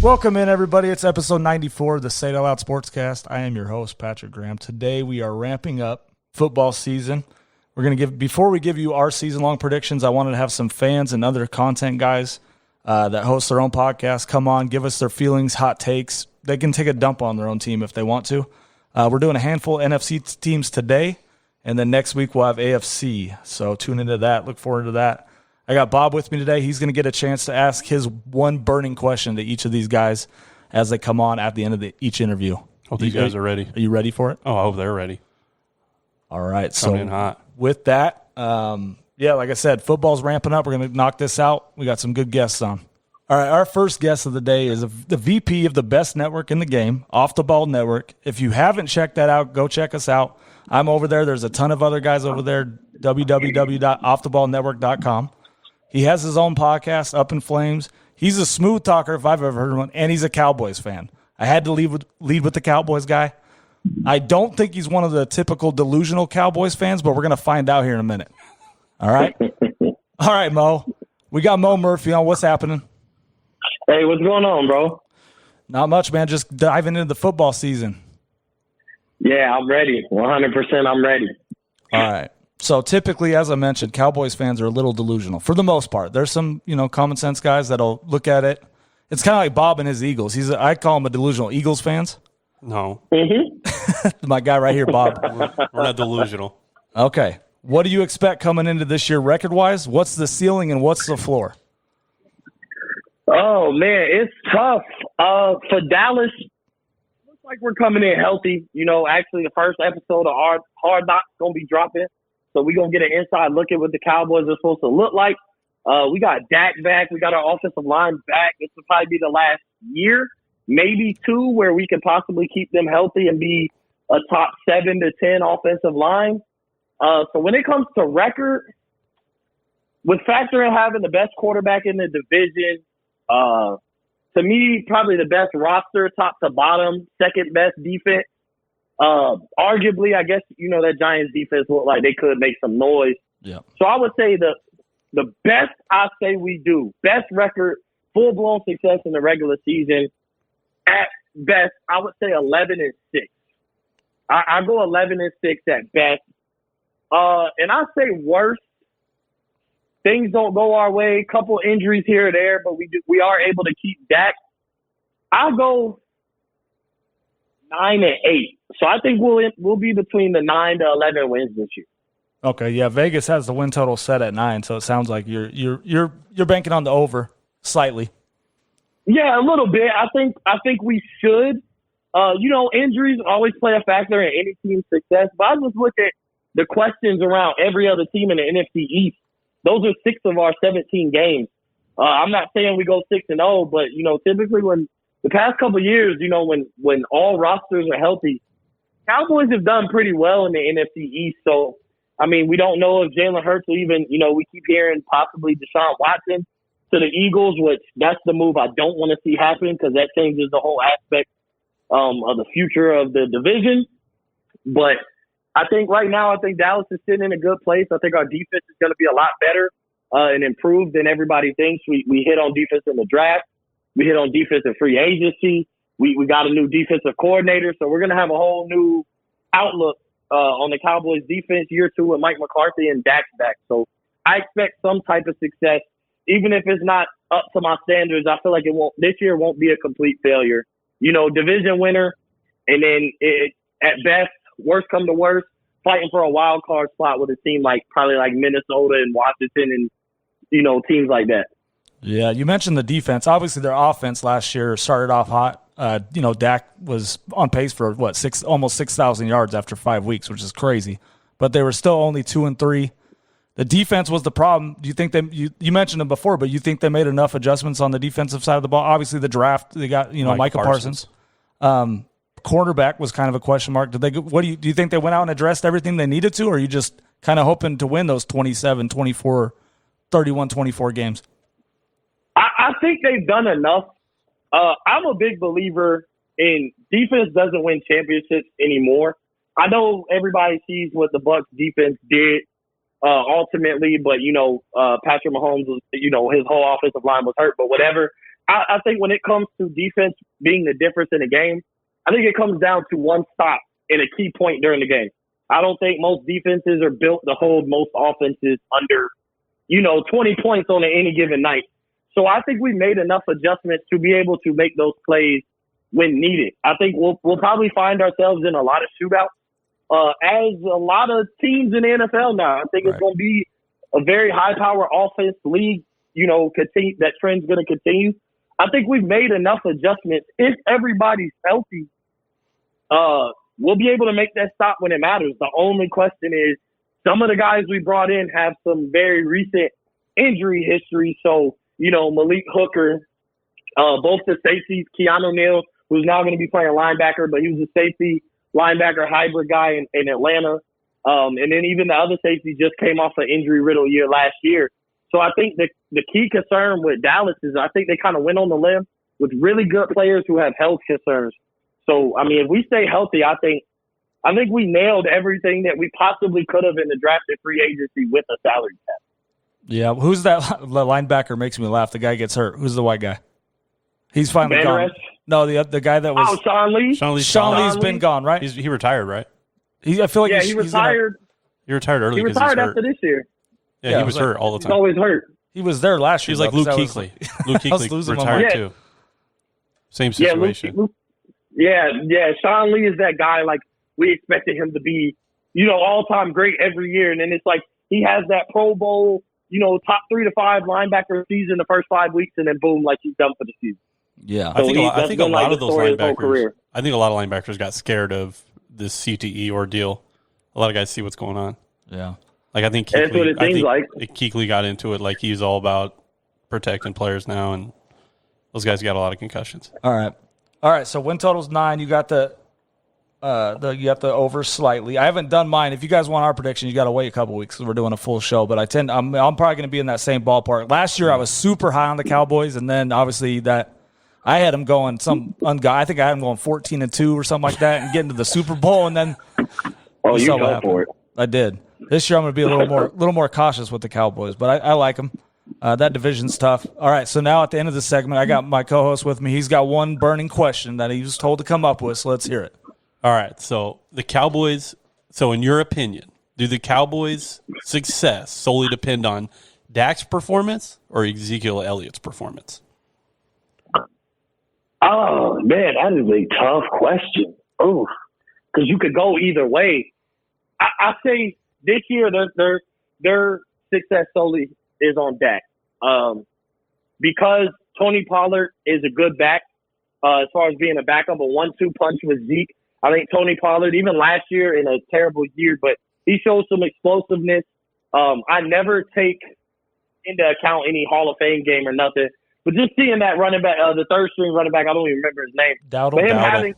Welcome in, everybody. It's episode 94 of the Say It Out Loud Sportscast. I am your host, Patrick Graham. Today we are ramping up football season. We're going to before we give you our season-long predictions, I wanted to have some fans and other content guys that host their own podcast come on, give us their feelings, hot takes. They can take a dump on their own team if they want to. We're doing a handful of NFC teams today, and then next week we'll have AFC. So tune into that. Look forward to that. I got Bob with me today. He's going to get a chance to ask his one burning question to each of these guys as they come on at the end of each interview. Hope these guys are ready. Are you ready for it? Oh, I hope they're ready. All right. Coming in hot. With that, like I said, football's ramping up. We're going to knock this out. We got some good guests on. All right, our first guest of the day is the VP of the best network in the game, Off the Ball Network. If you haven't checked that out, go check us out. I'm over there. There's a ton of other guys over there, www.offtheballnetwork.com. He has his own podcast, Up in Flames. He's a smooth talker if I've ever heard one, and he's a Cowboys fan. I had to lead with the Cowboys guy. I don't think he's one of the typical delusional Cowboys fans, but we're going to find out here in a minute. All right? All right, Mo. We got Mo Murphy on. What's happening? Hey, what's going on, bro? Not much, man. Just diving into the football season. Yeah, I'm ready. 100% I'm ready. All right. So typically, as I mentioned, Cowboys fans are a little delusional for the most part. There's some, common sense guys that'll look at it. It's kind of like Bob and his Eagles. I call him a delusional Eagles fans. No. Mm-hmm. My guy right here, Bob. We're not delusional. Okay. What do you expect coming into this year record-wise? What's the ceiling and what's the floor? Oh, man, it's tough. For Dallas, looks like we're coming in healthy. Actually, the first episode of Hard Knocks is going to be dropping. So we're going to get an inside look at what the Cowboys are supposed to look like. We got Dak back. We got our offensive line back. This will probably be the last year, maybe two, where we can possibly keep them healthy and be a top 7 to 10 offensive line. So when it comes to record, with factoring having the best quarterback in the division, to me, probably the best roster, top to bottom, second best defense. Arguably, I guess, that Giants defense looked like they could make some noise. Yeah. So I would say the best I say we do, best record, full-blown success in the regular season, at best, I would say 11-6. I go 11-6 at best. And I say worst, things don't go our way, couple injuries here or there, but we are able to keep Dak. I'll go 9-8. So I think we'll be between the 9 to 11 wins this year. Okay, yeah. Vegas has the win total set at 9, so it sounds like you're banking on the over slightly. Yeah, a little bit. I think we should. Injuries always play a factor in any team's success. But I just look at the questions around every other team in the NFC East. Those are 6 of our 17 games. I'm not saying we go 6-0, but typically when the past couple of years, when all rosters are healthy, Cowboys have done pretty well in the NFC East. So, we don't know if Jalen Hurts will even, we keep hearing possibly Deshaun Watson to the Eagles, which that's the move I don't want to see happen because that changes the whole aspect of the future of the division. But I think right now, Dallas is sitting in a good place. I think our defense is going to be a lot better and improved than everybody thinks. We hit on defense in the draft. We hit on defense in free agency. We got a new defensive coordinator. So we're going to have a whole new outlook on the Cowboys defense year 2 with Mike McCarthy and Dak's back. So I expect some type of success. Even if it's not up to my standards, I feel like this year won't be a complete failure. Division winner, and then at best, worst come to worst, fighting for a wild card spot with a team probably like Minnesota and Washington and, teams like that. Yeah, you mentioned the defense. Obviously, their offense last year started off hot. Dak was on pace for almost 6,000 yards after 5 weeks, which is crazy. But they were still only 2-3. The defense was the problem. Do you think you mentioned it before, but you think they made enough adjustments on the defensive side of the ball? Obviously, the draft they got Micah Parsons. Cornerback was kind of a question mark. Do you think they went out and addressed everything they needed to, or are you just kind of hoping to win those 27, 24, 31, 24 games? I think they've done enough. I'm a big believer in defense doesn't win championships anymore. I know everybody sees what the Bucs defense did ultimately, but Patrick Mahomes was, his whole offensive line was hurt, but whatever. I think when it comes to defense being the difference in the game, I think it comes down to one stop in a key point during the game. I don't think most defenses are built to hold most offenses under, 20 points on any given night. So I think we made enough adjustments to be able to make those plays when needed. I think we'll probably find ourselves in a lot of shootouts, as a lot of teams in the NFL now. I think it's going to be a very high-power offense league. Continue, that trend's going to continue. I think we've made enough adjustments. If everybody's healthy, we'll be able to make that stop when it matters. The only question is some of the guys we brought in have some very recent injury history. So, Malik Hooker, both the safeties, Keanu Neal, who's now going to be playing linebacker, but he was a safety linebacker hybrid guy in Atlanta. And then even the other safety just came off an injury-riddled year last year. So I think the key concern with Dallas is I think they kind of went on the limb with really good players who have health concerns. So, if we stay healthy, I think we nailed everything that we possibly could have in the drafted free agency with a salary cap. Yeah, who's that linebacker? Makes me laugh. The guy gets hurt. Who's the white guy? He's finally gone. No, the guy that was. Oh, Sean Lee. Sean Lee's been gone, right? He retired, right? I feel like he retired. He retired early. He retired after this year. Yeah, he was hurt all the time. He's always hurt. He was there last year. He's like Luke Kuechly. Luke Kuechly retired too. Same situation. Sean Lee is that guy. Like we expected him to be, all-time great every year, and then it's like he has that Pro Bowl, top 3 to 5 linebacker season the first 5 weeks, and then boom, like he's done for the season. Yeah, I think a lot of those linebackers. I think a lot of linebackers got scared of this CTE ordeal. A lot of guys see what's going on. Yeah, like I think that's what it seems like. Kuechly got into it like he's all about protecting players now, and those guys got a lot of concussions. All right. So win total's 9. You got the over slightly. I haven't done mine. If you guys want our prediction, you got to wait a couple weeks because we're doing a full show. But I'm probably going to be in that same ballpark. Last year I was super high on the Cowboys, and then obviously that I had them going I think I had them going 14-2 or something like that, and getting to the Super Bowl, and then you go for it. I did. This year I'm going to be a little more cautious with the Cowboys, but I like them. That division's tough. All right, so now at the end of the segment, I got my co-host with me. He's got one burning question that he was told to come up with, so let's hear it. All right, so the Cowboys, in your opinion, do the Cowboys' success solely depend on Dak's performance or Ezekiel Elliott's performance? Oh, man, that is a tough question. Oh, because you could go either way. I say this year their success solely is on Dak. Because Tony Pollard is a good back as far as being a backup, a 1-2 punch with Zeke. I think Tony Pollard, even last year in a terrible year, but he showed some explosiveness. I never take into account any Hall of Fame game or nothing, but just seeing that running back, the third string running back, I don't even remember his name. Dowdle.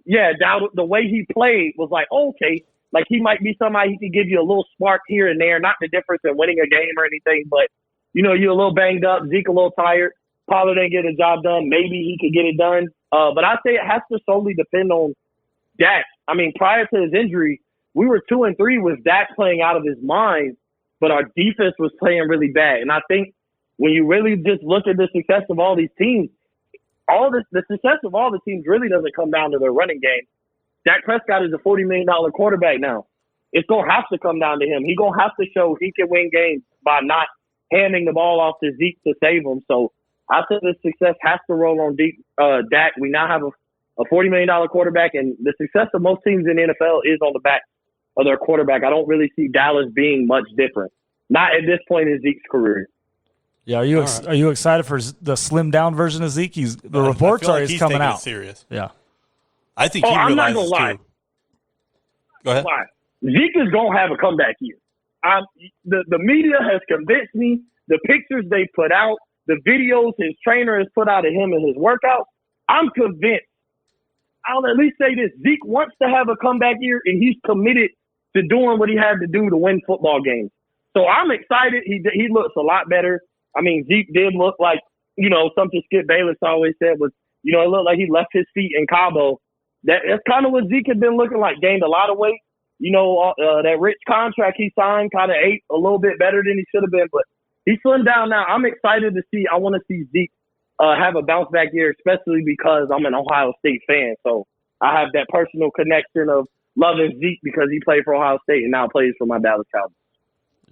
Dowdle, the way he played was like, okay, like he might be somebody he could give you a little spark here and there, not the difference in winning a game or anything, but you're a little banged up, Zeke a little tired, Pollard didn't get the job done, maybe he could get it done. But I say it has to solely depend on Dak. Prior to his injury, we were 2-3 with Dak playing out of his mind, but our defense was playing really bad. And I think when you really just look at the success of all these teams, the success of all the teams really doesn't come down to their running game. Dak Prescott is a $40 million quarterback now. It's going to have to come down to him. He's going to have to show he can win games by not handing the ball off to Zeke to save him. So I think the success has to roll on Dak. We now have a $40 million quarterback, and the success of most teams in the NFL is on the back of their quarterback. I don't really see Dallas being much different. Not at this point in Zeke's career. Yeah, are you excited for the slimmed down version of Zeke? The reports are he's coming out. Serious. Yeah, I think he realizes I'm not gonna lie. Too. Go ahead. Zeke is gonna have a comeback year. The media has convinced me. The pictures they put out, the videos his trainer has put out of him and his workouts. I'm convinced. I'll at least say this: Zeke wants to have a comeback year, and he's committed to doing what he had to do to win football games. So I'm excited. He looks a lot better. Zeke did look like, something Skip Bayless always said was, it looked like he left his feet in Cabo. That's kind of what Zeke had been looking like, gained a lot of weight. That rich contract he signed kind of ate a little bit better than he should have been, but he slimmed down now. I'm excited to see. I want to see Zeke have a bounce back year, especially because I'm an Ohio State fan. So I have that personal connection of loving Zeke because he played for Ohio State and now plays for my Dallas Cowboys.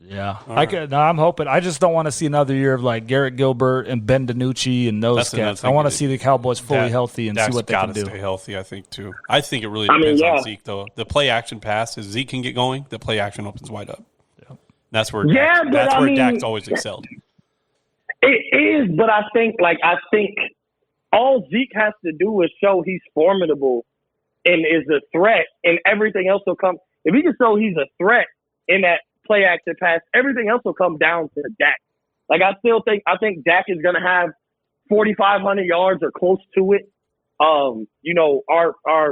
Yeah, I'm hoping. I just don't want to see another year of like Garrett Gilbert and Ben DiNucci and those cats. I want to see the Cowboys fully healthy and see what they can do. Stay healthy, I think, too. I think it really depends on Zeke, though. The play action pass, as Zeke can get going, the play action opens wide up. Yeah. That's where Dak's always excelled. It is, but I think all Zeke has to do is show he's formidable and is a threat, and everything else will come. If he can show he's a threat in that play action pass, everything else will come down to Dak. Like I think Dak is going to have 4,500 yards or close to it. Our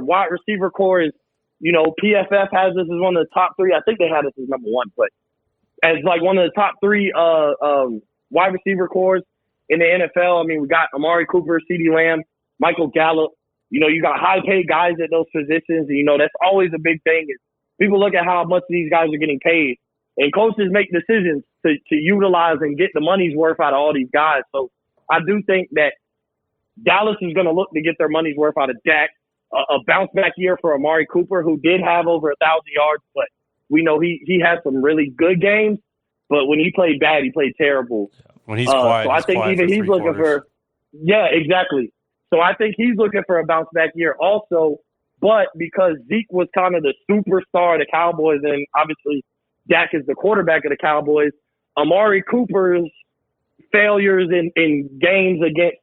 wide receiver core is, PFF has us as one of the top three. I think they had us as number one, but as like one of the top three wide receiver cores in the NFL. I mean, we got Amari Cooper, CeeDee Lamb, Michael Gallup. You got high paid guys at those positions. And, that's always a big thing is people look at how much these guys are getting paid. And coaches make decisions to utilize and get the money's worth out of all these guys. So I do think that Dallas is going to look to get their money's worth out of Dak. A bounce back year for Amari Cooper, who did have over 1,000 yards, but we know he had some really good games. But when he played bad, he played terrible. When he's quiet, so I think even he's looking for, exactly. So I think he's looking for a bounce back year also. But because Zeke was kind of the superstar of the Cowboys, and obviously Dak is the quarterback of the Cowboys, Amari Cooper's failures in games against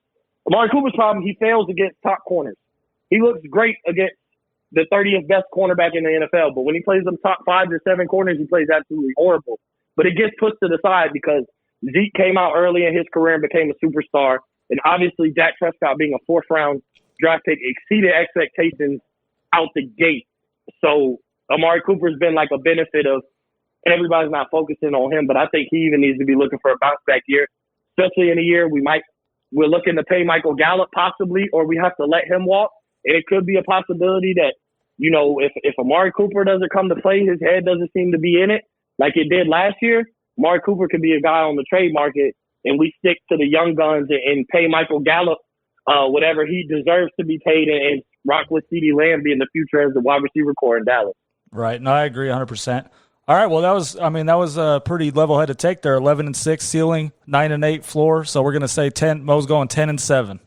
Amari Cooper's problem, he fails against top corners. He looks great against the 30th best cornerback in the NFL, but when he plays them top 5 to 7 corners, he plays absolutely horrible. But it gets pushed to the side because Zeke came out early in his career and became a superstar. And obviously Dak Prescott being a 4th-round draft pick exceeded expectations out the gate. So Amari Cooper's been like a benefit of everybody's not focusing on him, but I think he even needs to be looking for a bounce back year, especially in a year we're looking to pay Michael Gallup possibly, or we have to let him walk. And it could be a possibility that, if Amari Cooper doesn't come to play, his head doesn't seem to be in it like it did last year. Amari Cooper could be a guy on the trade market, and we stick to the young guns and pay Michael Gallup whatever he deserves to be paid and rock with CeeDee Lamb being the future as the wide receiver core in Dallas. Right. No, I agree 100%. All right. Well, that was a pretty level-headed take there. 11-6 ceiling, 9-8 floor. So we're going to say 10. Mo's going 10-7.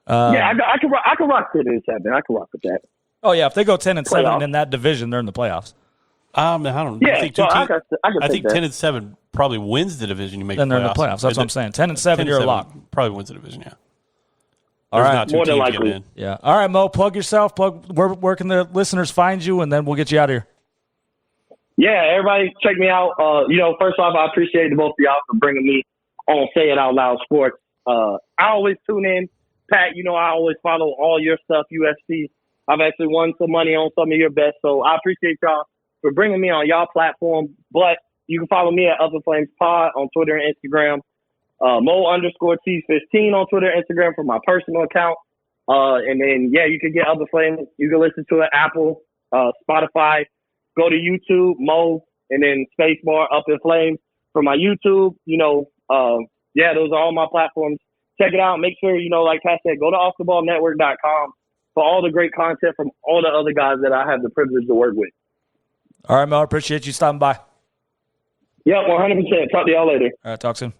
I can rock 10-7. I can rock with that. Oh yeah, if they go 10-7 in that division, they're in the playoffs. I don't know. Yeah, I think 10-7 probably wins the division. You make then the they're in the playoffs. That's what I'm saying. 10-7, you're a lock. Probably wins the division. Yeah. All right. Not 2 more than teams likely. getting in. Yeah. All right, Mo. Plug yourself. Where can the listeners find you, and then we'll get you out of here. Yeah, everybody check me out. First off, I appreciate the both of y'all for bringing me on Say It Out Loud Sports. I always tune in. Pat, I always follow all your stuff, UFC. I've actually won some money on some of your bets, so I appreciate y'all for bringing me on y'all platform. But you can follow me at Upper Flames Pod on Twitter and Instagram. Mo_T15 on Twitter and Instagram for my personal account. And then, you can get Upper Flames. You can listen to it Apple, Spotify. Go to YouTube, Mo, and then spacebar Up in Flames for my YouTube. Those are all my platforms. Check it out. Make sure, like Pat said, go to offtheballnetwork.com for all the great content from all the other guys that I have the privilege to work with. All right, Mel. Appreciate you stopping by. Yeah, 100%. Talk to y'all later. All right, talk soon.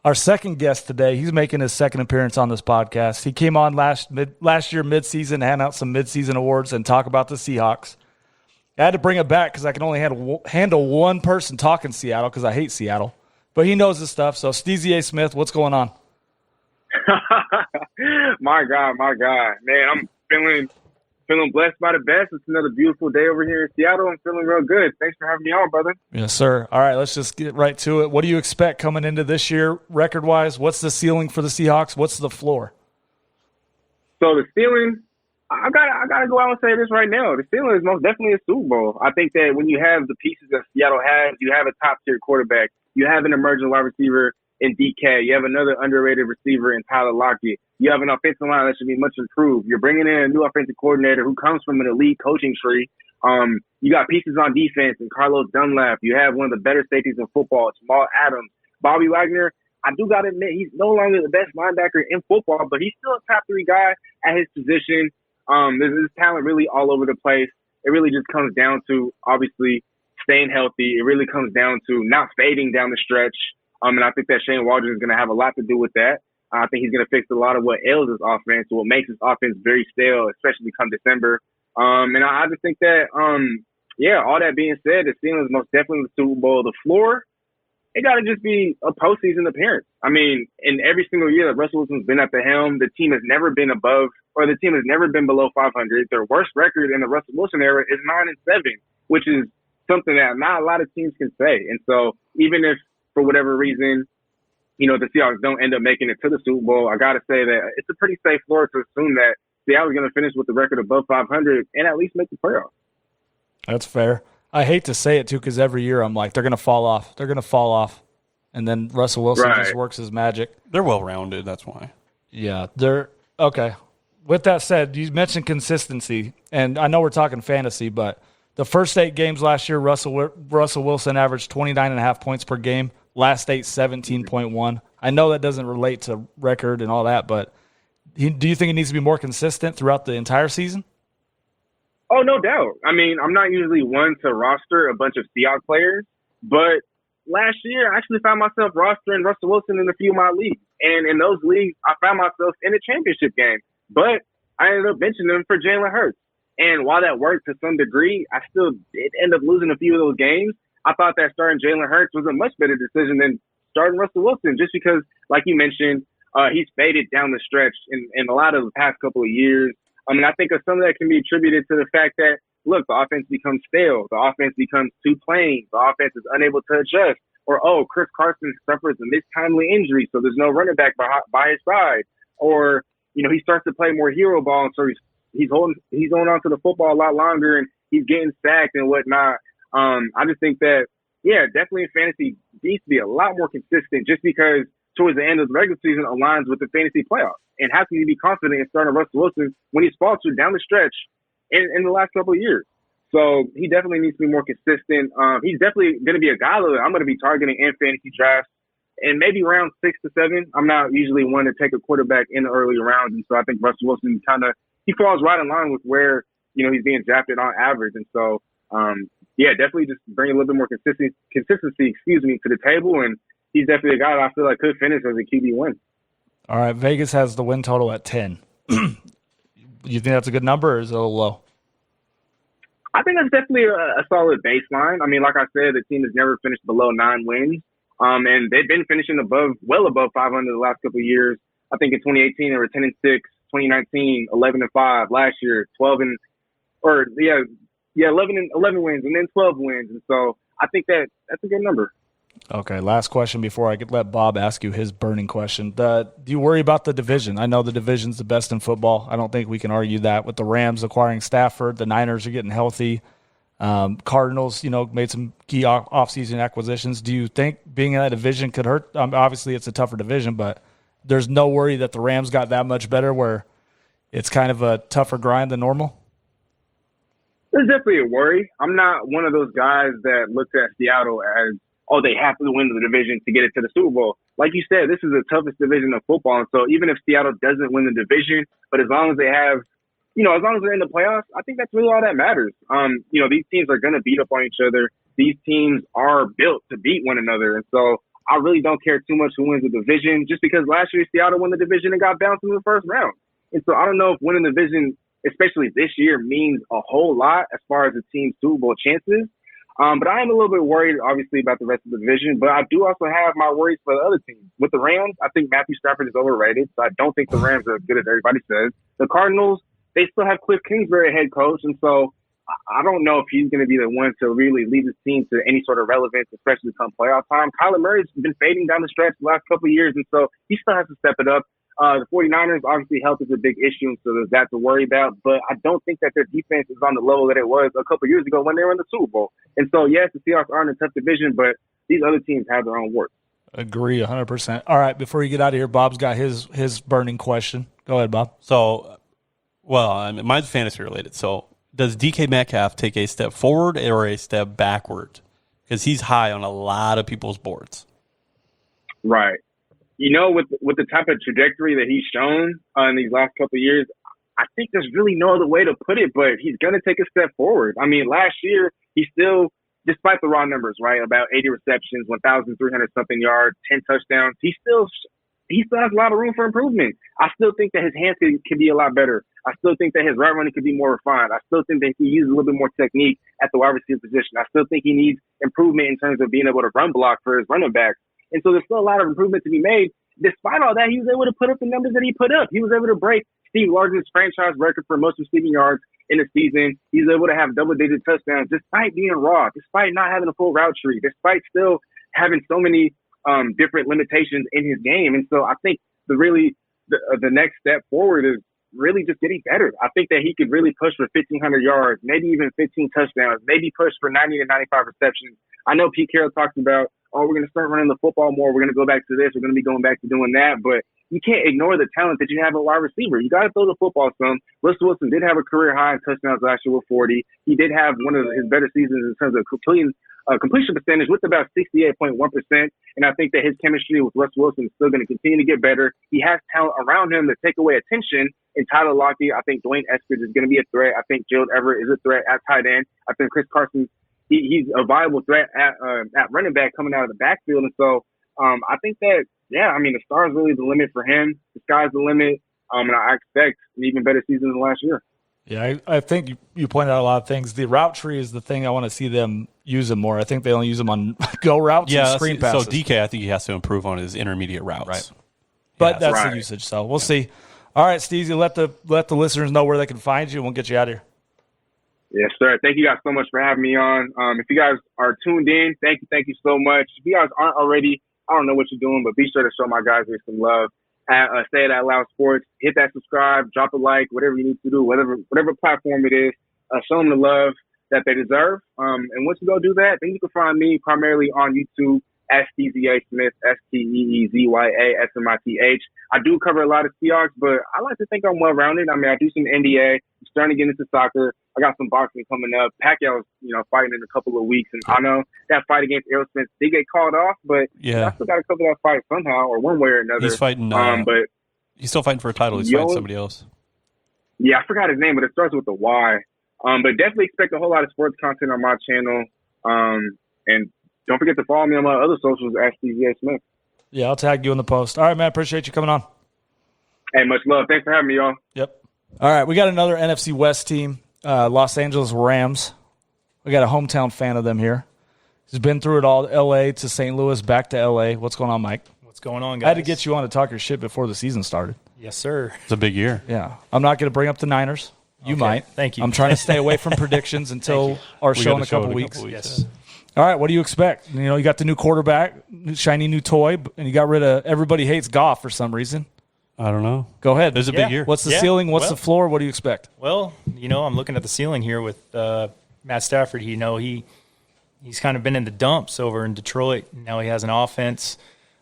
Our second guest today, he's making his second appearance on this podcast. He came on last year midseason, hand out some midseason awards and talk about the Seahawks. I had to bring it back because I can only handle one person talking Seattle because I hate Seattle. But he knows his stuff. So, Steezy A. Smith, what's going on? My God. Man, I'm feeling blessed by the best. It's another beautiful day over here in Seattle. I'm feeling real good. Thanks for having me on, brother. Yes, sir. All right, let's just get right to it. What do you expect coming into this year record-wise? What's the ceiling for the Seahawks? What's the floor? So the ceiling, I gotta go out and say this right now. The ceiling is most definitely a Super Bowl. I think that when you have the pieces that Seattle has, you have a top-tier quarterback, you have an emerging wide receiver in DK, you have another underrated receiver in Tyler Lockett, you have an offensive line that should be much improved. You're bringing in a new offensive coordinator who comes from an elite coaching tree. You got pieces on defense and Carlos Dunlap. You have one of the better safeties in football, Jamal Adams, Bobby Wagner. I do got to admit, he's no longer the best linebacker in football, but he's still a top 3 guy at his position. There's talent really all over the place. It really just comes down to, obviously, staying healthy. It really comes down to not fading down the stretch. And I think that Shane Waldron is going to have a lot to do with that. I think he's going to fix a lot of what ails his offense, what makes his offense very stale, especially come December. And I just think that, all that being said, the ceiling is most definitely the Super Bowl. The floor, it got to just be a postseason appearance. I mean, in every single year that Russell Wilson's been at the helm, the team has never been below 500. Their worst record in the Russell Wilson era is 9-7, which is something that not a lot of teams can say. And so even if, for whatever reason, the Seahawks don't end up making it to the Super Bowl, I got to say that it's a pretty safe floor to assume that Seattle's going to finish with the record above 500 and at least make the playoffs. That's fair. I hate to say it, too, because every year I'm like, they're going to fall off. They're going to fall off. And then Russell Wilson just works his magic. They're well-rounded, that's why. Yeah, they're – okay. With that said, you mentioned consistency, and I know we're talking fantasy, but the first 8 games last year, Russell Wilson averaged 29.5 points per game. Last 8, 17.1. I know that doesn't relate to record and all that, but do you think it needs to be more consistent throughout the entire season? Oh, no doubt. I mean, I'm not usually one to roster a bunch of Seahawks players, but last year I actually found myself rostering Russell Wilson in a few of my leagues. And in those leagues, I found myself in a championship game. But I ended up benching him for Jalen Hurts. And while that worked to some degree, I still did end up losing a few of those games. I thought that starting Jalen Hurts was a much better decision than starting Russell Wilson, just because, like you mentioned, he's faded down the stretch in a lot of the past couple of years. I mean, I think some of that can be attributed to the fact that, look, the offense becomes stale. The offense becomes too plain. The offense is unable to adjust. Or, Chris Carson suffers a mistimely injury, so there's no running back by his side. Or, he starts to play more hero ball, and so he's holding on to the football a lot longer, and he's getting sacked and whatnot. I just think that, definitely in fantasy needs to be a lot more consistent, just because towards the end of the regular season aligns with the fantasy playoffs. And how can you be confident in starting Russell Wilson when he's faltered down the stretch in the last couple of years? So he definitely needs to be more consistent. He's definitely going to be a guy that I'm going to be targeting in fantasy drafts, and maybe round 6 to 7. I'm not usually one to take a quarterback in the early rounds, and so I think Russell Wilson he falls right in line with where he's being drafted on average. And so definitely just bring a little bit more consistency, to the table, and he's definitely a guy that I feel like could finish as a QB1. All right, Vegas has the win total at 10. You think that's a good number, or is it a little low? I think that's definitely a solid baseline. I mean, like I said, the team has never finished below 9 wins, and they've been finishing well above 500 the last couple of years. I think in 2018 they were 10-6, 2019 11-5, last year 11 wins, and then 12 wins, and so I think that's a good number. Okay, last question before I could let Bob ask you his burning question. Do you worry about the division? I know the division's the best in football. I don't think we can argue that. With the Rams acquiring Stafford, the Niners are getting healthy. Cardinals, made some key offseason acquisitions. Do you think being in that division could hurt? Obviously, it's a tougher division, but there's no worry that the Rams got that much better where it's kind of a tougher grind than normal? There's definitely a worry. I'm not one of those guys that looks at Seattle as, they have to win the division to get it to the Super Bowl. Like you said, this is the toughest division of football. And so even if Seattle doesn't win the division, but as long as they have, as long as they're in the playoffs, I think that's really all that matters. These teams are going to beat up on each other. These teams are built to beat one another. And so I really don't care too much who wins the division, just because last year Seattle won the division and got bounced in the first round. And so I don't know if winning the division, especially this year, means a whole lot as far as the team's Super Bowl chances. But I am a little bit worried, obviously, about the rest of the division. But I do also have my worries for the other teams. With the Rams, I think Matthew Stafford is overrated. So I don't think the Rams are as good as everybody says. The Cardinals, they still have Cliff Kingsbury head coach. And so I don't know if he's going to be the one to really lead his team to any sort of relevance, especially come playoff time. Kyler Murray's been fading down the stretch the last couple of years. And so he still has to step it up. The 49ers, obviously, health is a big issue, so there's that to worry about. But I don't think that their defense is on the level that it was a couple of years ago when they were in the Super Bowl. And so, yes, the Seahawks are in a tough division, but these other teams have their own work. Agree 100%. All right, before you get out of here, Bob's got his burning question. Go ahead, Bob. So, mine's fantasy related. So, does DK Metcalf take a step forward or a step backward? Because he's high on a lot of people's boards. Right. with the type of trajectory that he's shown in these last couple of years, I think there's really no other way to put it, but he's going to take a step forward. I mean, last year, he still, despite the raw numbers, right, about 80 receptions, 1,300-something yards, 10 touchdowns, he still has a lot of room for improvement. I still think that his hands can be a lot better. I still think that his route running could be more refined. I still think that he uses a little bit more technique at the wide receiver position. I still think he needs improvement in terms of being able to run block for his running backs. And so there's still a lot of improvement to be made. Despite all that, he was able to put up the numbers that he put up. He was able to break Steve Largen's franchise record for most receiving yards in a season. He was able to have double-digit touchdowns despite being raw, despite not having a full route tree, despite still having so many different limitations in his game. And so I think the next step forward is really just getting better. I think that he could really push for 1,500 yards, maybe even 15 touchdowns, maybe push for 90 to 95 receptions. I know Pete Carroll talks about, we're going to start running the football more. We're going to go back to this. We're going to be going back to doing that. But you can't ignore the talent that you have at wide receiver. You got to throw the football some. Russell Wilson did have a career high in touchdowns last year with 40. He did have one of his better seasons in terms of completion percentage with about 68.1%. And I think that his chemistry with Russell Wilson is still going to continue to get better. He has talent around him to take away attention. And Tyler Lockett, I think Dwayne Eskridge is going to be a threat. I think Gerald Everett is a threat at tight end. I think Chris Carson, he's a viable threat at running back coming out of the backfield. And so I think that, the sky's really the limit for him. The sky's the limit. And I expect an even better season than last year. Yeah, I think you pointed out a lot of things. The route tree is the thing I want to see them use them more. I think they only use them on go routes and screen passes. So DK, I think he has to improve on his intermediate routes. Right. But that's the usage, so we'll see. All right, Steezy, let the listeners know where they can find you, and we'll get you out of here. Yes, sir. Thank you guys so much for having me on. If you guys are tuned in, thank you so much. If you guys aren't already, I don't know what you're doing, but be sure to show my guys here some love. Say it out loud sports. Hit that subscribe, drop a like, whatever you need to do, whatever platform it is. Show them the love that they deserve. And once you go do that, then you can find me primarily on YouTube at Steezy Smith, SteezyASmith. I do cover a lot of Seahawks, but I like to think I'm well-rounded. I mean, I do some NBA. I'm starting to get into soccer. I got some boxing coming up. Pacquiao's, fighting in a couple of weeks, and I know that fight against Irv Smith did get called off, but I still got to cover that fight somehow or one way or another. He's fighting, but he's still fighting for a title. He's fighting somebody else. Yeah, I forgot his name, but it starts with a Y. But definitely expect a whole lot of sports content on my channel. And don't forget to follow me on my other socials at Steezy Smith. Yeah, I'll tag you in the post. All right, man. Appreciate you coming on. Hey, much love. Thanks for having me, y'all. Yep. All right, we got another NFC West team, Los Angeles Rams. We got a hometown fan of them here. He's been through it all, L.A. to St. Louis, back to L.A. What's going on, Mike? What's going on, guys? I had to get you on to talk your shit before the season started. Yes, sir. It's a big year. Yeah. I'm not going to bring up the Niners. You might. Thank you. I'm trying to stay away from predictions until our show in a couple weeks. Yes. All right, what do you expect? You got the new quarterback, shiny new toy, and you got rid of everybody hates Goff for some reason. I don't know. Go ahead. There's a big year. What's the ceiling? What's the floor? What do you expect? Well, I'm looking at the ceiling here with Matt Stafford. He's kind of been in the dumps over in Detroit. Now he has an offense.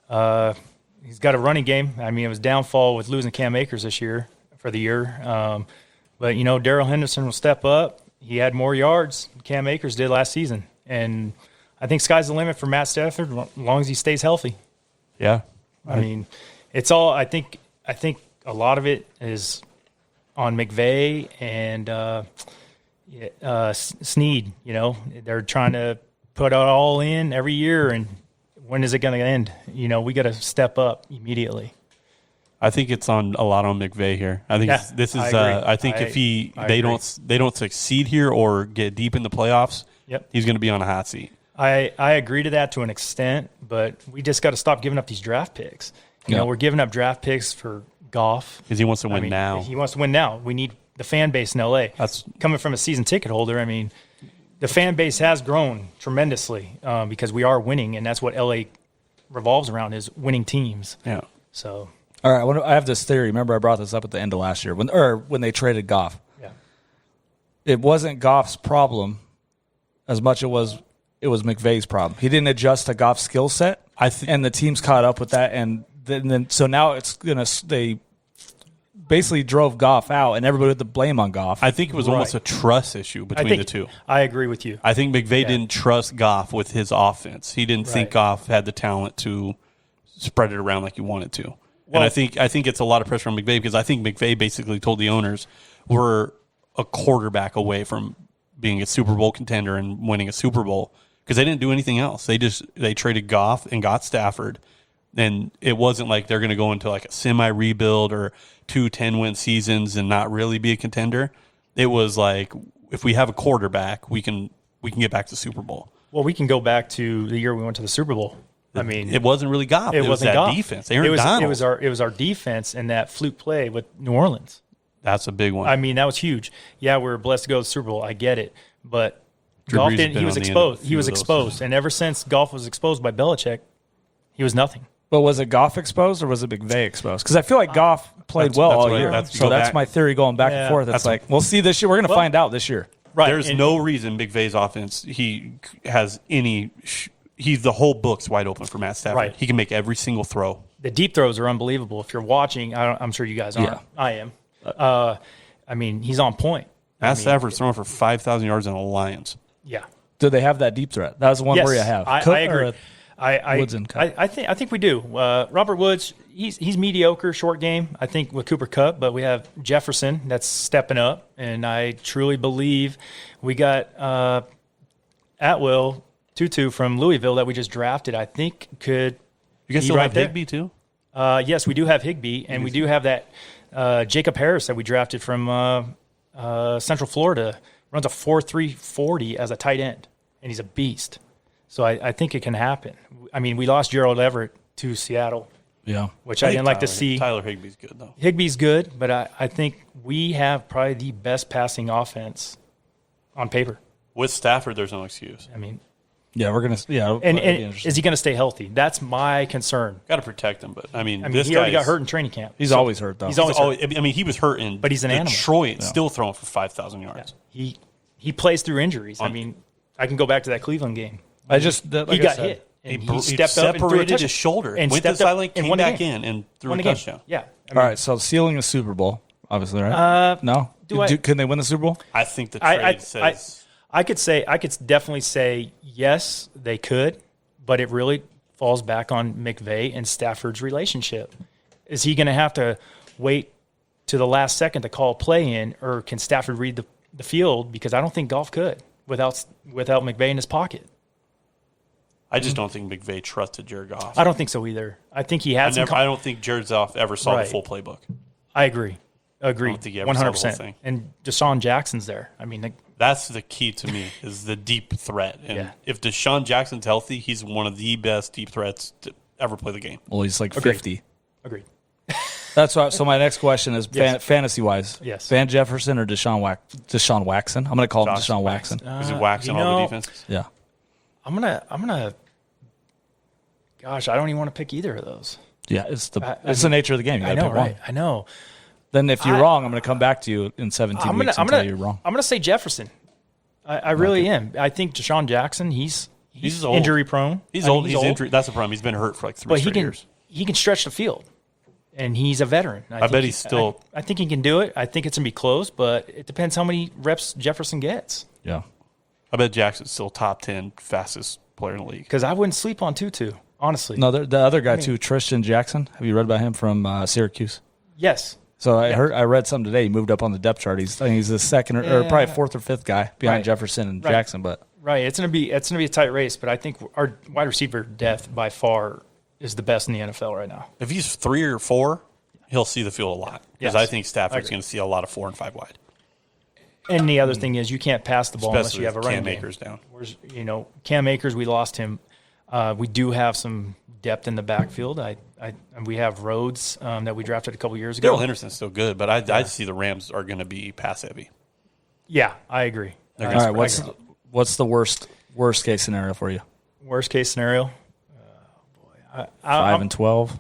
He's got a running game. I mean, it was downfall with losing Cam Akers this year for the year. But Darrell Henderson will step up. He had more yards than Cam Akers did last season. And I think sky's the limit for Matt Stafford as long as he stays healthy. Yeah. I mean, it's all I think a lot of it is on McVay and Snead. They're trying to put it all in every year, and when is it going to end? We got to step up immediately. I think it's a lot on McVay here. I think this is. I think if they don't succeed here or get deep in the playoffs, he's going to be on a hot seat. I agree to that to an extent, but we just got to stop giving up these draft picks. We're giving up draft picks for Goff because he wants to win now. He wants to win now. We need the fan base in LA. That's coming from a season ticket holder. I mean, the fan base has grown tremendously because we are winning, and that's what LA revolves around is winning teams. Yeah. So. All right, I have this theory. Remember, I brought this up at the end of last year when they traded Goff. Yeah. It wasn't Goff's problem as much it was McVay's problem. He didn't adjust to Goff's skill set, and the team's caught up with that. And then so now they basically drove Goff out, and everybody had the blame on Goff. I think it was almost a trust issue between the two. I agree with you. I think McVay didn't trust Goff with his offense. He didn't think Goff had the talent to spread it around like you wanted to. And I think it's a lot of pressure on McVay because I think McVay basically told the owners we're a quarterback away from being a Super Bowl contender and winning a Super Bowl because they didn't do anything else. They traded Goff and got Stafford, and it wasn't like they're going to go into like a semi rebuild or 2 10-win seasons and not really be a contender. It was like if we have a quarterback, we can get back to Super Bowl. Well, we can go back to the year we went to the Super Bowl. I mean, it wasn't really Goff. It was that Goff. defense. Donald. It was our defense and that fluke play with New Orleans. That's a big one. I mean, that was huge. Yeah, we were blessed to go to the Super Bowl. I get it, but Drew Goff Brees didn't. has He was been on the end of exposed. a few He was of those. exposed, and ever since Goff was exposed by Belichick, he was nothing. But was it Goff exposed or was it McVay exposed? Because I feel like Goff played that's well all what- year. that's- So go that's back. my theory going back and forth. It's That's like, we'll see this year. We're going to find out this year. Right. There's no reason McVay's offense he has any. He's the whole book's wide open for Matt Stafford. Right. He can make every single throw. The deep throws are unbelievable. If you're watching, I'm sure you guys aren't. Yeah. I am. I mean, he's on point. Matt Stafford's throwing for 5,000 yards on the Lions. Yeah. Do they have that deep threat? That was the one Yes, worry I have. I Cook agree. or Woods and Cup? I think we do. Robert Woods, he's mediocre, short game. I think with Cooper Kupp, but we have Jefferson that's stepping up, and I truly believe we got Atwell Tutu from Louisville that we just drafted. I think could. You guys be still right have there. Higbee too? Yes, we do have Higbee, and we do have that Jacob Harris that we drafted from Central Florida. Runs a 4.3 40 as a tight end, and he's a beast. So I think it can happen. I mean, we lost Gerald Everett to Seattle, Yeah. which I didn't like to see. Tyler Higbee's good though. Higbee's good, but I think we have probably the best passing offense on paper. With Stafford, there's no excuse. I mean, Yeah, we're going to – yeah. and it'll be interesting. is he going to stay healthy? That's my concern. Got to protect him, but I mean He already got hurt in training camp. He's always hurt, though. He's always hurt. I mean, he was hurt in But he's an animal. Detroit, still throwing for 5,000 yards. He plays through injuries. I mean, I can go back to that Cleveland game. I just – He got hit. And he stepped up and threw a separated touchdown. his shoulder, And went to the stepped up sideline, and came won the back game. in, and threw Won a the game. touchdown. Yeah. All right, so ceiling a Super Bowl, obviously, right? No? Can they win the Super Bowl? I think the trade says I could definitely say yes, they could, but it really falls back on McVay and Stafford's relationship. Is he going to have to wait to the last second to call a play in, or can Stafford read the field? Because I don't think Goff could without McVay in his pocket. I just don't think McVay trusted Jared Goff. I don't think so either. I think he had I don't think Jared Goff ever saw Right. the full playbook. I agree. I don't think he ever saw the whole 100%. thing. And Deshaun Jackson's there. I mean, That's the key to me is the deep threat. And Yeah. if Deshaun Jackson's healthy, he's one of the best deep threats to ever play the game. Well, he's like Agreed. 50. agreed. That's why. So my next question is Yes. fantasy-wise. Yes. Van Jefferson or Deshaun Waxon? I'm going to call him Josh Deshaun Waxon. Is he waxing all the defenses? Yeah. I'm gonna. Gosh, I don't even want to pick either of those. Yeah, it's the nature of the game. You I got to know, pick right? one. I know. Then if you're wrong, I'm going to come back to you in 17 weeks and tell you you're wrong. I'm gonna say Jefferson. I really am. I think Deshaun Jackson. He's old. injury prone. He's old. He's injured. That's the problem. He's been hurt for like three but he straight can years. he can stretch the field, and he's a veteran. I think bet he's still- I think he can do it. I think it's gonna be close, but it depends how many reps Jefferson gets. Yeah. I bet Jackson's still top 10 fastest player in the league. Because I wouldn't sleep on Tutu, honestly. No, the other guy too, Tristan Jackson. Have you read about him from Syracuse? Yes. So I read something today. He moved up on the depth chart. I think he's the second or probably fourth or fifth guy behind Right. Jefferson and Right. Jackson. But Right. It's gonna be a tight race, but I think our wide receiver depth by far is the best in the NFL right now. If he's 3 or 4, he'll see the field a lot. Because Yes. I think Stafford's I agree. going to see a lot of 4 and 5 wide. And the other thing is you can't pass the ball unless Especially you have a with running Cam game. Akers down. Whereas, Cam Akers, we lost him. We do have some depth in the backfield. And we have Rhodes that we drafted a couple years ago. Daryl Henderson's still good, but I see the Rams are going to be pass heavy. Yeah, I agree. They're all gonna right, what's the worst case scenario for you? Worst case scenario? 5 and 12.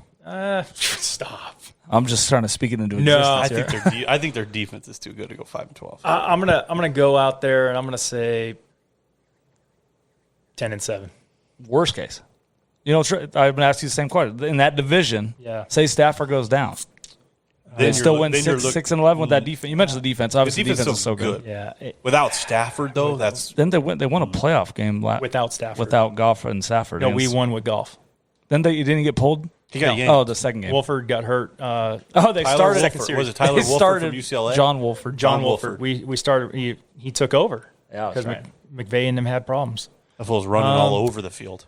Stop. I'm just trying to speak it into No. existence. I think their defense is too good to go 5 and 12. I'm gonna go out there and I'm gonna say 10-7. Worst case. I've been asking you the same question. In that division, Yeah. say Stafford goes down. They still win 6 and 11 with that defense. You mentioned the defense. Obviously, the defense is so good. Yeah, Without Stafford, though, that's Then they won a playoff game without Stafford. without Goff and Stafford. No, we won with golf. Then he didn't get pulled. He got yanked. Oh, the second game. Wolford got hurt. They started second series. Was it Tyler They Wolford started from UCLA? John Wolford. John Wolford. We started. He took over. Yeah, because right. McVay and them had problems. That fool's running all over the field.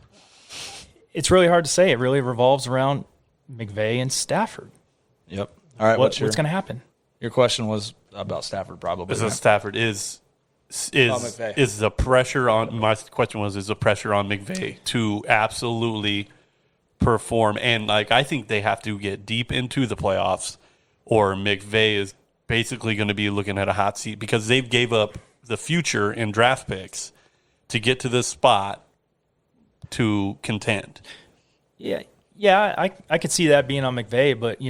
It's really hard to say. It really revolves around McVay and Stafford. Yep. All right. What's going to happen? Your question was about Stafford, probably. Is Stafford is the pressure on? My question was: is the pressure on McVay to absolutely perform? And I think they have to get deep into the playoffs, or McVay is basically going to be looking at a hot seat because they gave up the future in draft picks to get to this spot to contend. Yeah, I could see that being on McVay, but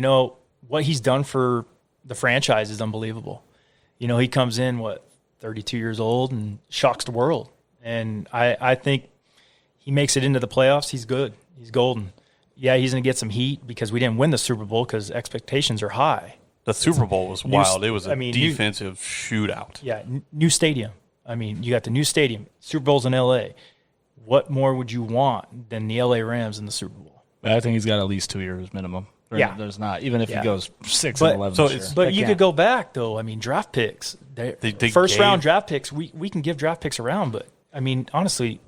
what he's done for the franchise is unbelievable. He comes in 32 years old and shocks the world, and I think he makes it into the playoffs. He's good. He's golden. Yeah, he's going to get some heat because we didn't win the Super Bowl because expectations are high. The Super Bowl was wild. It was a defensive shootout. Yeah, new stadium. You got the new stadium. Super Bowl's in L.A. What more would you want than the L.A. Rams in the Super Bowl? I think he's got at least 2 years minimum. There's not, even if he goes 6-11. So but you could go back, though. Draft picks. First-round draft picks, we can give draft picks around, but, honestly,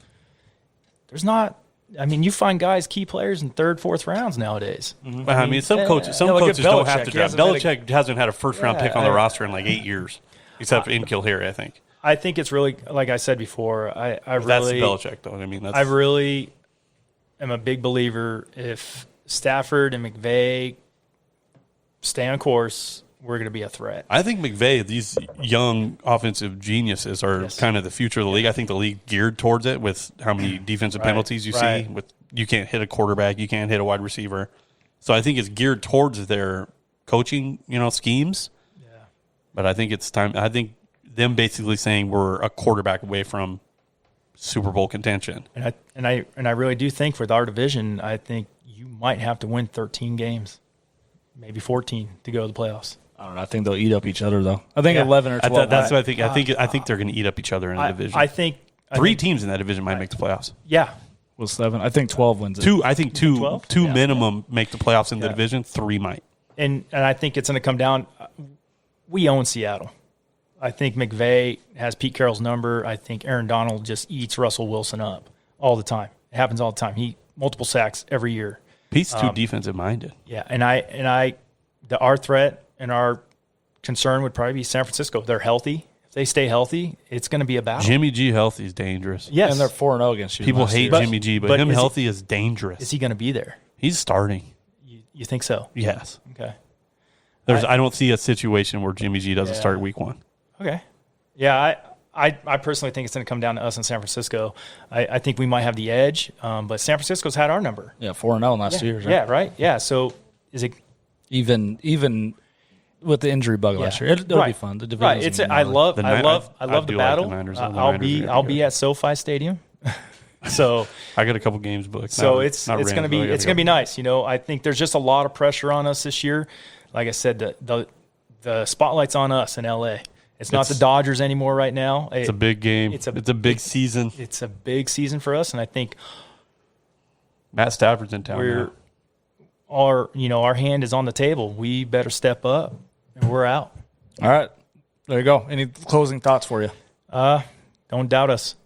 there's not – you find guys, key players in third, fourth rounds nowadays. Mm-hmm. Some coaches don't have to draft. Belichick hasn't had a first-round pick on the roster in 8 years, except for N'Keal, I think. I think it's really, like I said before, that's Belichick, though. I really am a big believer if Stafford and McVay stay on course, we're going to be a threat. I think McVay, these young offensive geniuses are kind of the future of the league. I think the league geared towards it with how many defensive penalties you see. You can't hit a quarterback, you can't hit a wide receiver. So I think it's geared towards their coaching, schemes. Yeah. But I think it's time. I think them basically saying we're a quarterback away from Super Bowl contention. And I really do think with our division, I think you might have to win 13 games, maybe 14 to go to the playoffs. I don't know. I think they'll eat up each other, though. I think 11 or 12. That's what I think. I think they're going to eat up each other in the division. I think three teams in that division might make the playoffs. Yeah. Well, 7. I think 12 wins it. Two minimum make the playoffs in the division. 3 might. And I think it's going to come down. We own Seattle. I think McVay has Pete Carroll's number. I think Aaron Donald just eats Russell Wilson up all the time. It happens all the time. He multiple sacks every year. Pete's too defensive minded. Yeah, our threat and our concern would probably be San Francisco. They're healthy. If they stay healthy, it's going to be a battle. Jimmy G healthy is dangerous. Yes, and they're 4-0 against you. People hate Jimmy G, but him healthy is dangerous. Is he going to be there? He's starting. You think so? Yes. Okay. I don't see a situation where Jimmy G doesn't start week 1. Okay. Yeah, I personally think it's going to come down to us in San Francisco. I think we might have the edge, but San Francisco's had our number. Yeah, 4-0 in the last 2 years. Right? Yeah, right. Yeah, so is it even with the injury bug last year? It'll be fun. The division. Right. I love the battle. Like I'll be at SoFi Stadium. So I got a couple games booked. So it's going to be nice. I think there's just a lot of pressure on us this year. Like I said, the spotlight's on us in LA. It's not the Dodgers anymore right now. It's a big game. It's a big season. It's a big season for us, and I think Matt Stafford's in town. Our hand is on the table. We better step up, and we're out. All right, there you go. Any closing thoughts for you? Don't doubt us.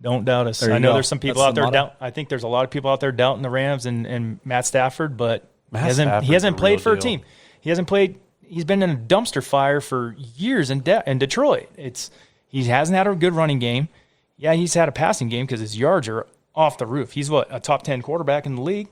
Don't doubt us. I know there's some people out there I think there's a lot of people out there doubting the Rams and Matt Stafford, but he hasn't played for a team. He hasn't played. He's been in a dumpster fire for years in Detroit. He hasn't had a good running game. Yeah, he's had a passing game because his yards are off the roof. He's a top 10 quarterback in the league.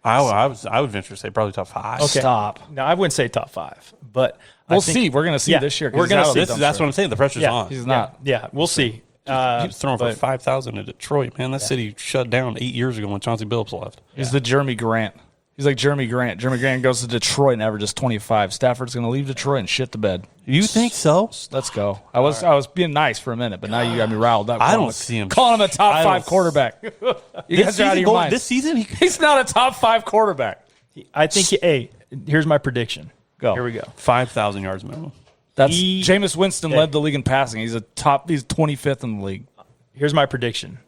I would venture to say probably top 5. Okay. Stop. No, I wouldn't say top 5, but we'll see. We're going to see this year. We're going to see. That's what I'm saying. The pressure's on. He's not. Yeah, we'll see. He was throwing for 5,000 in Detroit. Man, that city shut down 8 years ago when Chauncey Billups left. He's the Jeremy Grant. He's like Jeremy Grant. Jeremy Grant goes to Detroit and averages 25. Stafford's going to leave Detroit and shit the bed. You think so? Let's go. I was being nice for a minute, but now you got me riled up. I don't see him. Calling him a top 5 quarterback. You guys are out of your mind. This season? He's not a top 5 quarterback. I think, here's my prediction. Go. Here we go. 5,000 yards minimum. Jameis Winston led the league in passing. He's 25th in the league. Here's my prediction.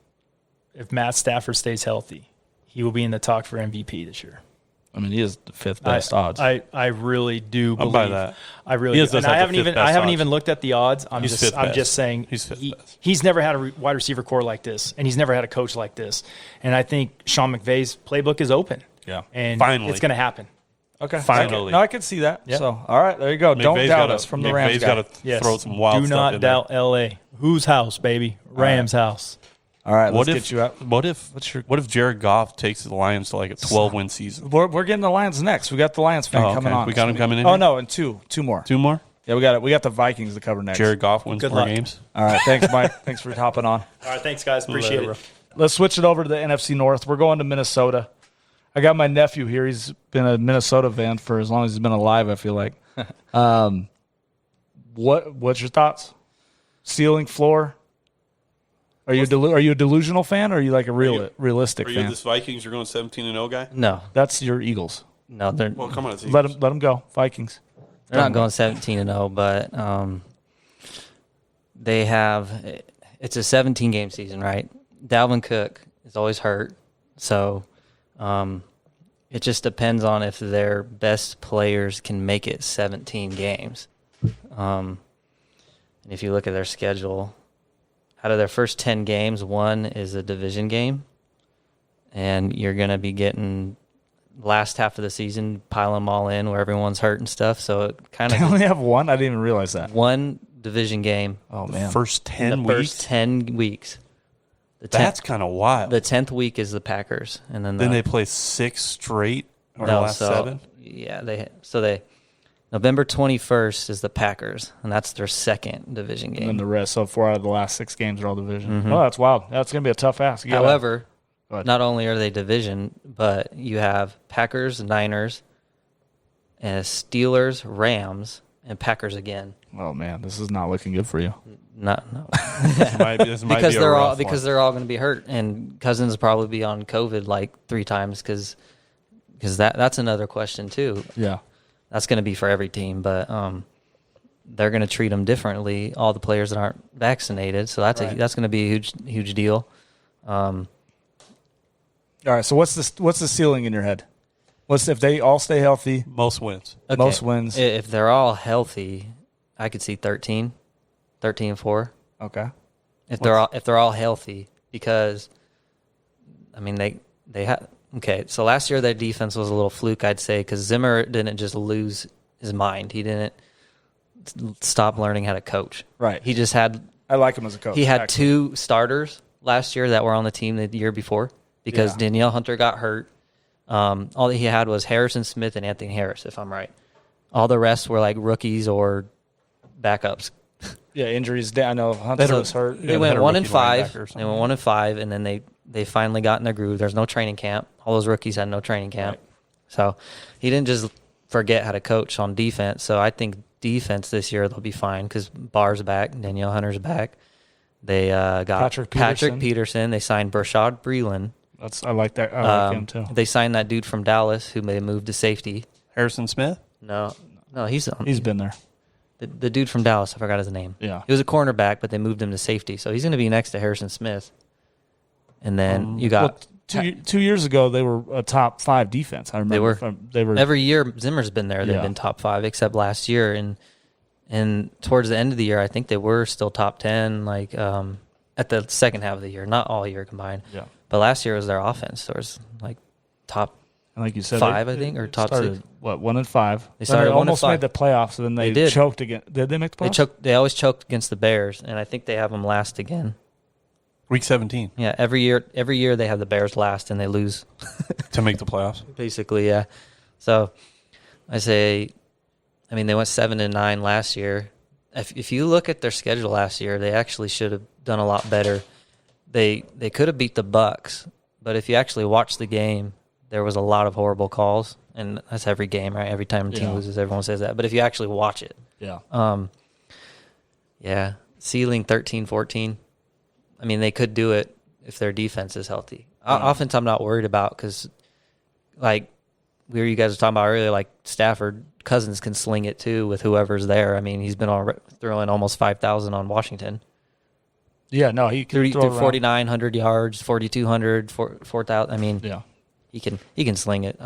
If Matt Stafford stays healthy, he will be in the talk for MVP this year. I mean, he is the fifth best odds. I really do believe buy that. I really do. And I haven't even looked at the odds. I'm He's just saying he's never had a wide receiver core like this, and he's never had a coach like this. And I think Sean McVay's playbook is open. Yeah, and finally it's going to happen. Okay, finally. I can see that. Yep. So, all right, there you go. Don't doubt us from the Rams. McVay's got to throw some wild Do stuff not in doubt L.A. Whose house, baby? Rams' house. All right, What let's if get you out. what if Jared Goff takes the Lions to like a 12-win season? We're getting the Lions next. We got the Lions fan coming on. We got him coming in. Oh here? no, and two more. Two more. Yeah, we got it. We got the Vikings to cover next. Jared Goff wins Good 4 luck. games. All right, thanks, Mike. Thanks for hopping on. All right, thanks, guys. Appreciate it. Let's switch it over to the NFC North. We're going to Minnesota. I got my nephew here. He's been a Minnesota fan for as long as he's been alive, I feel like. What's your thoughts? Ceiling, floor? Are you a delusional fan, or are you like a realistic Are you fan? this Vikings? You're going 17-0 guy? No, That's your Eagles. no, they're Well, come on, it's Let them go, Vikings. not going 17-0, but they have it's a 17-game season, right? Dalvin Cook is always hurt, so it just depends on if their best players can make it 17 games. And if you look at their schedule, out of their first 10 games, 1 is a division game, and you're going to be getting last half of the season, pile them all in where everyone's hurt and stuff. So it kind They of only have one? I didn't even realize that. 1 division game. Oh, man. First 10 the weeks? first 10 weeks. The That's kind of wild. the 10th week is the Packers, and then Then they play 6 straight or the no, last so, 7? Yeah, they November 21st is the Packers, and that's their second division And game. then the rest, so 4 out of the last 6 games are all division. Mm-hmm. Oh, that's wild. That's going to be a tough ask. However, Go ahead. not only are they division, but you have Packers, Niners, and Steelers, Rams, and Packers again. Oh, man, this is not looking good for you. No, This might because be a they're all rough one. because they're all going to be hurt, and Cousins will probably be on COVID like 3 times because that's another question too. Yeah. That's going to be for every team, but they're going to treat them differently. All the players that aren't vaccinated, so that's going to be a huge deal. All right, so what's the ceiling in your head? What's if they all stay healthy? Most wins. Okay. Most wins. If they're all healthy, I could see 13-4. Okay. If they're all healthy, because I mean they have. Okay, so last year their defense was a little fluke, I'd say, because Zimmer didn't just lose his mind. He didn't stop learning how to coach. Right. He just had. I like him as a coach. He had actually. 2 starters last year that were on the team the year before because Yeah. Danielle Hunter got hurt. All that he had was Harrison Smith and Anthony Harris, if I'm right. All the rest were like rookies or backups. Yeah, injuries. I know Hunter was hurt. They Yeah, went they had a 1-5. rookie linebacker or They something. went 1-5, and then they finally got in their groove. There's no training camp. All those rookies had no training camp. Right. So he didn't just forget how to coach on defense. So I think defense this year they'll be fine because Barr's back, Danielle Hunter's back. They got Patrick Peterson. They signed Brashad Breeland. I like that. I like him too. They signed that dude from Dallas who they moved to safety. Harrison Smith? No, he's He's been there. the dude from Dallas. I forgot his name. Yeah. He was a cornerback, but they moved him to safety. So he's going to be next to Harrison Smith. And then you got Well, 2 years ago they were a top 5 defense. I remember they were every year Zimmer's been there. They've Yeah. been top 5 except last year. And towards the end of the year, I think they were still top 10. Like at the second half of the year, not all year combined. Yeah. But last year was their offense. There was like top. And like you said, 5, I think, or top started, 6. 1-5. They started Then almost 1-5. made the playoffs, and then they did. choked again. Did they make the playoffs? They always choked against the Bears, and I think they have them last again. Week 17 Yeah, every year they have the Bears last, and they lose. to make the playoffs. Basically, yeah. So I say, I mean, they went 7-9 last year. If you look at their schedule last year, they actually should have done a lot better. They could have beat the Bucks, but if you actually watch the game, there was a lot of horrible calls, and that's every game, right? Every time a team loses, everyone says that. But if you actually watch it, Yeah. ceiling 13-14. I mean, they could do it if their defense is healthy. Offense, I'm not worried about because, like you guys were talking about earlier, like Stafford, Cousins can sling it too with whoever's there. I mean, he's been throwing almost 5,000 on Washington. Yeah, no, he can throw 4,900 yards, 4,200, 4,000. I mean, Yeah. he can sling it.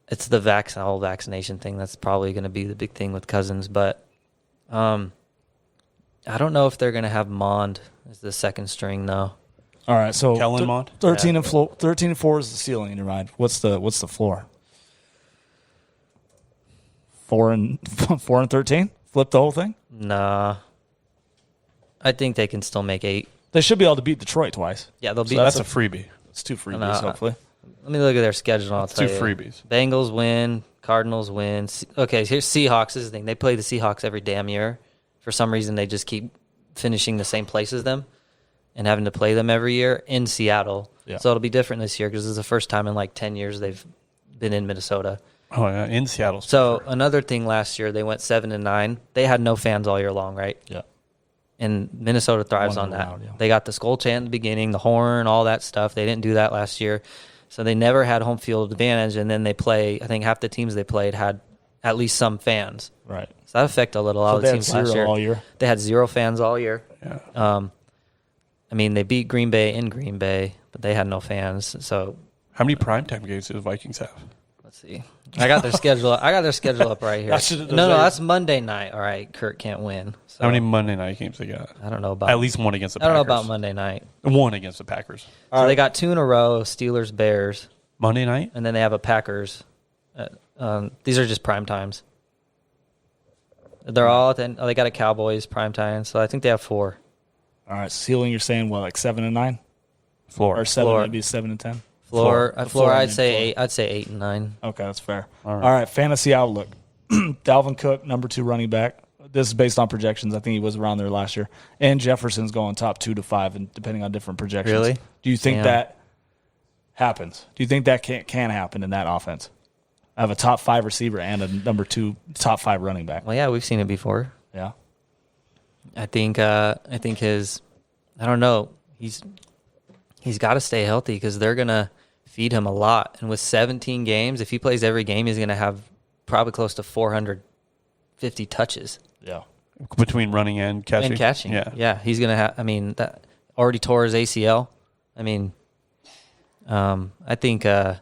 It's the whole vaccination thing that's probably going to be the big thing with Cousins, but I don't know if they're going to have Mond as the second string though. All right, so Kellen Mond? 13 and 4 is the ceiling in your mind. What's the floor? 4 and 13? Flip the whole thing? Nah. I think they can still make 8. They should be able to beat Detroit twice. Yeah, they'll beat. So that's a freebie. It's 2 freebies, hopefully. Let me look at their schedule. And I'll That's tell 2 you. freebies. Bengals win. Cardinals win. Okay, here's Seahawks. This is the thing. They play the Seahawks every damn year. For some reason, they just keep finishing the same place as them and having to play them every year in Seattle. Yeah. So it'll be different this year because this is the first time in like 10 years they've been in Minnesota. Oh, yeah, in Seattle. So another thing last year, they went 7-9. They had no fans all year long, right? Yeah. And Minnesota thrives Won on the that. round, yeah. They got the skull chant in the beginning, the horn, all that stuff. They didn't do that last year. So they never had home field advantage. And then they play, I think half the teams they played had at least some fans. Right. So that affected a little. So Of they the had teams last 0 year. all year. They had 0 fans all year. Yeah. I mean, they beat Green Bay in Green Bay, but they had no fans. So How many primetime games do the Vikings have? let's see. I got their schedule. I got their schedule up right here. No, that's Monday night. All right, Kurt can't win. So How many Monday night games they got? I don't know about. At least one against the I don't Packers. know about Monday night. One against the Packers. So they got 2 in a row: Steelers, Bears, Monday night? and then they have a Packers. These are just prime times. They're all. They got a Cowboys prime time, so I think they have 4. All right, ceiling, you're saying, what, like 7 and 9? Floor. Or 7, Floor. maybe 7 and 10? Floor. The floor, I'd and say floor. 8. I'd say 8 and 9. Okay, that's fair. All right. All right, fantasy outlook. Dalvin Cook, number 2 running back. This is based on projections. I think he was around there last year. And Jefferson's going top 2 to 5, and depending on different projections. Really? Do you think Damn. that happens? Do you think that can happen in that offense? I have a top 5 receiver and a number 2 top 5 running back. Well, yeah, we've seen it before. Yeah. I think his. I don't know. He's got to stay healthy because they're gonna feed him a lot. And with 17 games, if he plays every game, he's gonna have probably close to 450 touches. Yeah. Between running and catching. And catching. Yeah. He's gonna have. I mean, that already tore his ACL. I mean, I think Thielen's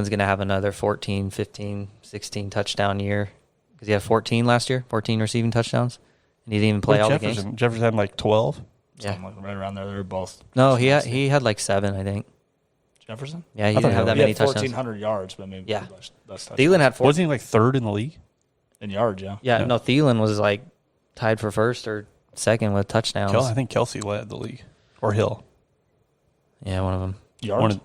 gonna have another 14, 15, 16 touchdown year because he had 14 last year, 14 receiving touchdowns, and he didn't even play all the games. Jefferson had like 12. Yeah. Something like right around there. They're both. No, he had like 7, I think. Jefferson? Yeah, he thought didn't have that He many had touchdowns. 1,400 yards, but maybe Yeah. that's Thielen had 4. Wasn't he like 3rd in the league? in yards, yeah. Yeah, no, Thielen was like tied for 1st or 2nd with touchdowns. I think Kelsey led the league. Or Hill. Yeah, one of them. Yards?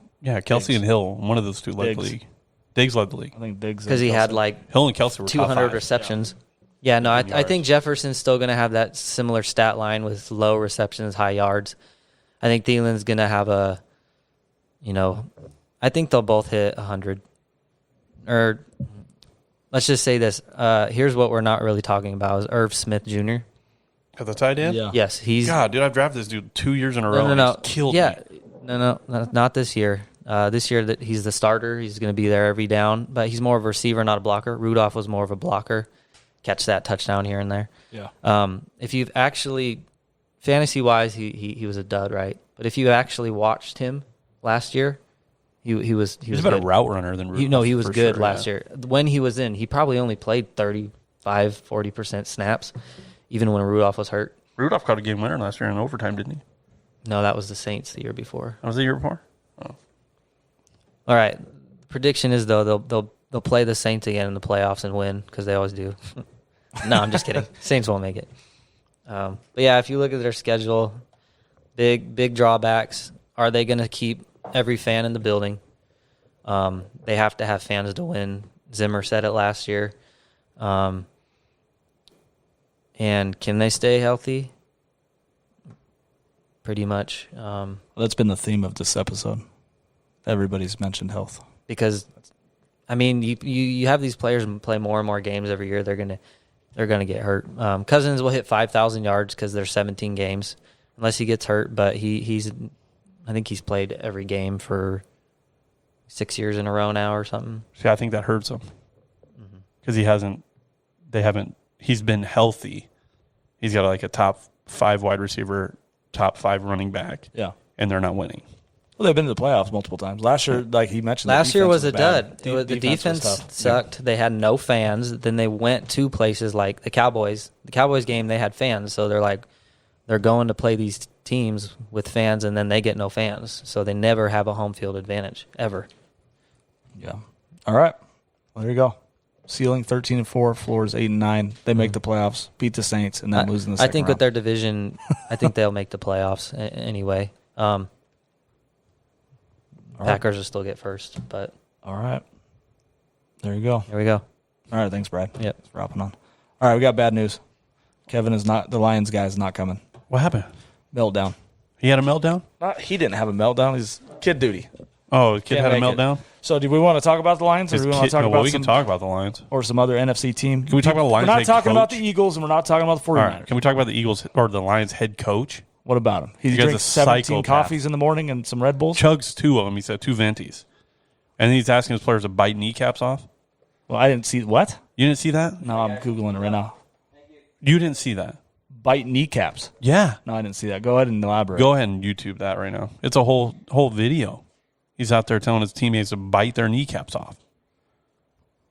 Kelsey Diggs. and Hill. One of those two led the Diggs. league. Diggs led the league. I think Diggs. Because he had like Hill and Kelsey were top 200 5. receptions. Yeah, no, I think Jefferson's still going to have that similar stat line with low receptions, high yards. I think Thielen's going to have I think they'll both hit 100. Or let's just say this. Here's what we're not really talking about is Irv Smith Jr. At the tight end? Yeah. Yes, he's God, dude, I've drafted this dude 2 years in a row. no. And he's killed yeah, me. no, not this year. This year that he's the starter, he's going to be there every down. But he's more of a receiver, not a blocker. Rudolph was more of a blocker, catch that touchdown here and there. Yeah. If you've actually, fantasy wise, he was a dud, right? But if you actually watched him last year, he was He's a better good. route runner than Rudolph. He was for good sure, last yeah. year. When he was in, he probably only played 40% snaps, even when Rudolph was hurt. Rudolph caught a game winner last year in overtime, didn't he? No, that was the Saints the year before. That was the year before? All right. Prediction is though they'll play the Saints again in the playoffs and win because they always do. No, I'm just kidding. Saints won't make it. But yeah, if you look at their schedule, big drawbacks. Are they going to keep every fan in the building? They have to have fans to win. Zimmer said it last year. And can they stay healthy? Pretty much. That's been the theme of this episode. Everybody's mentioned health. Because, I mean, you have these players play more and more games every year. They're gonna get hurt. Cousins will hit 5,000 yards because there's 17 games, unless he gets hurt. But I think he's played every game for 6 years in a row now or something. See, I think that hurts him because he's been healthy. He's got like a top 5 wide receiver, top 5 running back, Yeah. and they're not winning. Well, they've been to the playoffs multiple times. Last year, like he mentioned, last year was a bad. dud. The defense was tough. sucked. They had no fans. Then they went to places like the Cowboys. The Cowboys game, they had fans, so they're going to play these teams with fans, and then they get no fans. So they never have a home field advantage ever. Yeah. All right. Well, there you go. Ceiling 13-4, floors 8-9. They make the playoffs, beat the Saints, and then lose in the second I think round. with their division, I think they'll make the playoffs anyway. Packers will still get first, but all right. There you go. here we go. All right. Thanks, Brad. Yep. Thanks for hopping on. All right. We got bad news. Kevin is not, the Lions guy is not coming. What happened? Meltdown. He had a meltdown? He didn't have a meltdown. He's kid duty. Oh, the kid Can't had a make it. meltdown? So, do we want to talk about the Lions, or do we want to talk about we can talk about the Lions. or some other NFC team? Can we talk about the Lions We're not head talking about coach? the Eagles, and we're not talking about the 49ers. All right. Can we talk about the Eagles or the Lions head coach? What about him? He You guy's drinks a 17 psychopath. coffees in the morning and some Red Bulls? Chugs 2 of them. He said 2 Ventis. And he's asking his players to bite kneecaps off. Well, I didn't see what? You didn't see that? No, I'm Googling it right now. You didn't see that? Bite kneecaps. Yeah. No, I didn't see that. Go ahead and elaborate. Go ahead and YouTube that right now. It's a whole video. He's out there telling his teammates to bite their kneecaps off.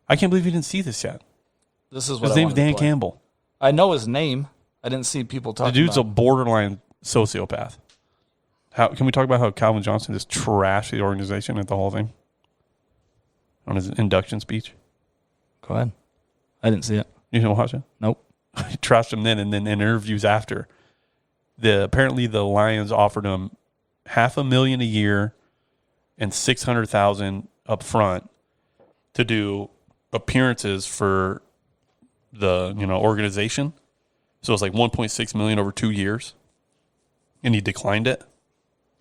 I can't believe you didn't see this yet. This is what His name's Dan Campbell. Campbell. I know his name. I didn't see people The talking dude's a about borderline sociopath. How can we talk about how Calvin Johnson just trashed the organization at the Hall of Fame on his induction speech? Go ahead. I didn't see it. You didn't watch it? Nope. He trashed him then, and then in interviews after. Apparently the Lions offered him $500,000 a year and $600,000 up front to do appearances for the organization. So it's like $1.6 million over 2 years, and he declined it.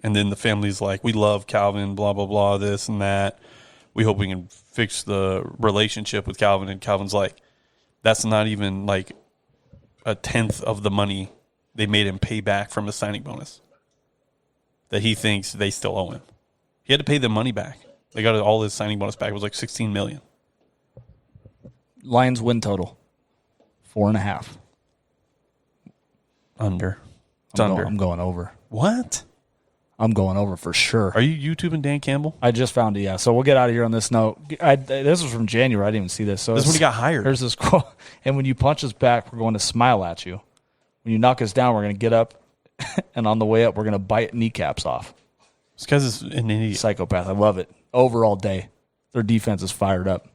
And then the family's like, "We love Calvin, blah blah blah, this and that. We hope we can fix the relationship with Calvin." And Calvin's like, "That's not even like a tenth of the money they made him pay back from his signing bonus that he thinks they still owe him. He had to pay the money back. They got all his signing bonus back. It was like $16 million. Lions win total 4.5. Under. It's under. I'm going over. What? I'm going over for sure. Are you YouTubing Dan Campbell? I just found it, yeah. So we'll get out of here on this note. This was from January. I didn't even see this. So This is when he got hired. Here's this quote. And when you punch us back, we're going to smile at you. When you knock us down, we're going to get up. And on the way up, we're going to bite kneecaps off. This guy's an idiot. Psychopath. I love it. Overall day. Their defense is fired up.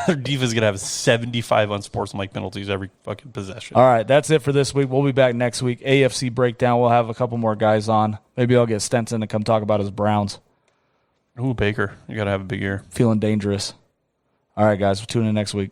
Their defense is going to have 75 unsportsmanlike penalties every fucking possession. All right, that's it for this week. We'll be back next week. AFC breakdown. We'll have a couple more guys on. Maybe I'll get Stenson to come talk about his Browns. Ooh, Baker. You got to have a big ear. Feeling dangerous. All right, guys. We'll tune in next week.